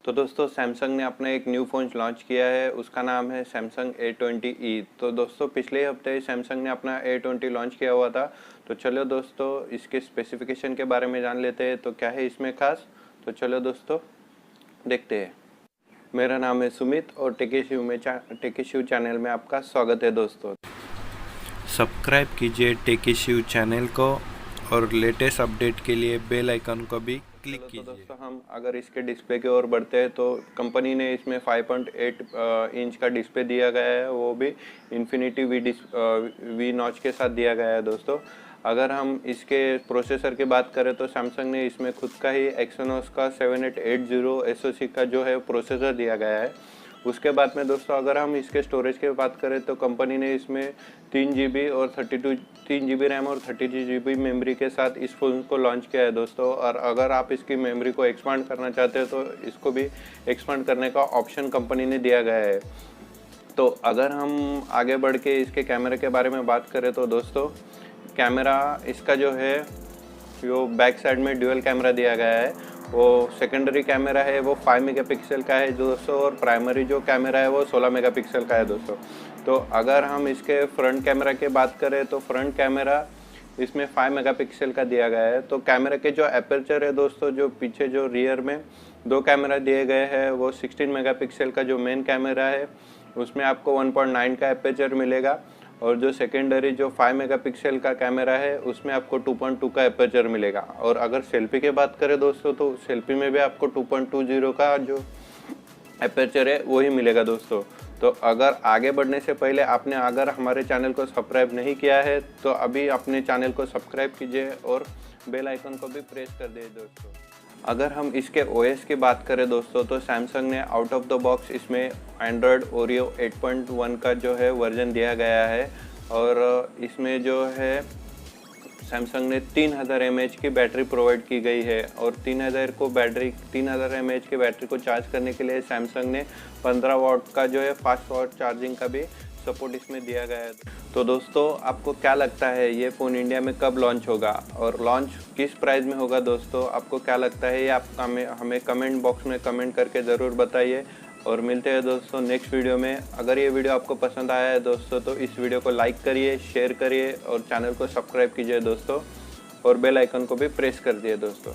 तो दोस्तों सैमसंग ने अपना एक न्यू फ़ोन लॉन्च किया है, उसका नाम है सैमसंग A20e। तो दोस्तों पिछले हफ्ते सैमसंग ने अपना A20 लॉन्च किया हुआ था। तो चलो दोस्तों इसके स्पेसिफिकेशन के बारे में जान लेते हैं, तो क्या है इसमें खास। तो चलो दोस्तों देखते हैं। मेरा नाम है सुमित और टेकी शिव चैनल में आपका स्वागत है दोस्तों। सब्सक्राइब कीजिए टेकी शिव चैनल को और लेटेस्ट अपडेट के लिए बेल आइकन को भी क्लिक तो कीजिए। दोस्तों हम अगर इसके डिस्प्ले की ओर बढ़ते हैं तो कंपनी ने इसमें 5.8 इंच का डिस्प्ले दिया गया है, वो भी इन्फिनिटी वी नॉच के साथ दिया गया है दोस्तों। अगर हम इसके प्रोसेसर की बात करें तो सैमसंग ने इसमें खुद का ही एक्सोनोस का 7880 SoC का जो है प्रोसेसर दिया गया है। उसके बाद में दोस्तों अगर हम इसके स्टोरेज की बात करें तो कंपनी ने इसमें 3 GB रैम और 32 GB मेमोरी के साथ इस फ़ोन को लॉन्च किया है दोस्तों। और अगर आप इसकी मेमोरी को एक्सपांड करना चाहते हो तो इसको भी एक्सपांड करने का ऑप्शन कंपनी ने दिया गया है। तो अगर हम आगे बढ़ के इसके कैमरे के बारे में बात करें तो दोस्तों कैमरा इसका जो है जो बैक साइड में ड्यूअल कैमरा दिया गया है, वो सेकेंडरी कैमरा है वो 5 मेगापिक्सल का है दोस्तों, और प्राइमरी जो कैमरा है वो 16 मेगापिक्सल का है दोस्तों। तो अगर हम इसके फ्रंट कैमरा की बात करें तो फ्रंट कैमरा इसमें 5 मेगापिक्सल का दिया गया है। तो कैमरा के जो एपर्चर है दोस्तों, जो पीछे जो रियर में 2 कैमरा दिए गए हैं वो 16 मेगापिक्सल का जो मेन कैमरा है उसमें आपको 1.9 का एपर्चर मिलेगा, और जो सेकेंडरी जो 5 मेगापिक्सल का कैमरा है उसमें आपको 2.2 का एपर्चर मिलेगा। और अगर सेल्फी की बात करें दोस्तों तो सेल्फी में भी आपको 2.20 का जो एपर्चर है वही मिलेगा दोस्तों। तो अगर आगे बढ़ने से पहले आपने अगर हमारे चैनल को सब्सक्राइब नहीं किया है तो अभी अपने चैनल को सब्सक्राइब कीजिए और बेल आइकन को भी प्रेस कर दीजिए दोस्तों। अगर हम इसके OS की बात करें दोस्तों तो सैमसंग ने आउट ऑफ द बॉक्स इसमें एंड्रॉयड ओरियो 8.1 का जो है वर्जन दिया गया है, और इसमें जो है सैमसंग ने 3000 mAh की बैटरी प्रोवाइड की गई है। और 3000 mAh की बैटरी को चार्ज करने के लिए सैमसंग ने 15 वाट का जो है फास्ट वाट चार्जिंग का भी सपोर्ट इसमें दिया गया है। तो दोस्तों आपको क्या लगता है ये फ़ोन इंडिया में कब लॉन्च होगा और लॉन्च किस प्राइस में होगा दोस्तों, आपको क्या लगता है ये आप हमें कमेंट बॉक्स में कमेंट करके ज़रूर बताइए। और मिलते हैं दोस्तों नेक्स्ट वीडियो में। अगर ये वीडियो आपको पसंद आया है दोस्तों तो इस वीडियो को लाइक करिए, शेयर करिए और चैनल को सब्सक्राइब कीजिए दोस्तों, और बेल आइकन को भी प्रेस कर दिए दोस्तों।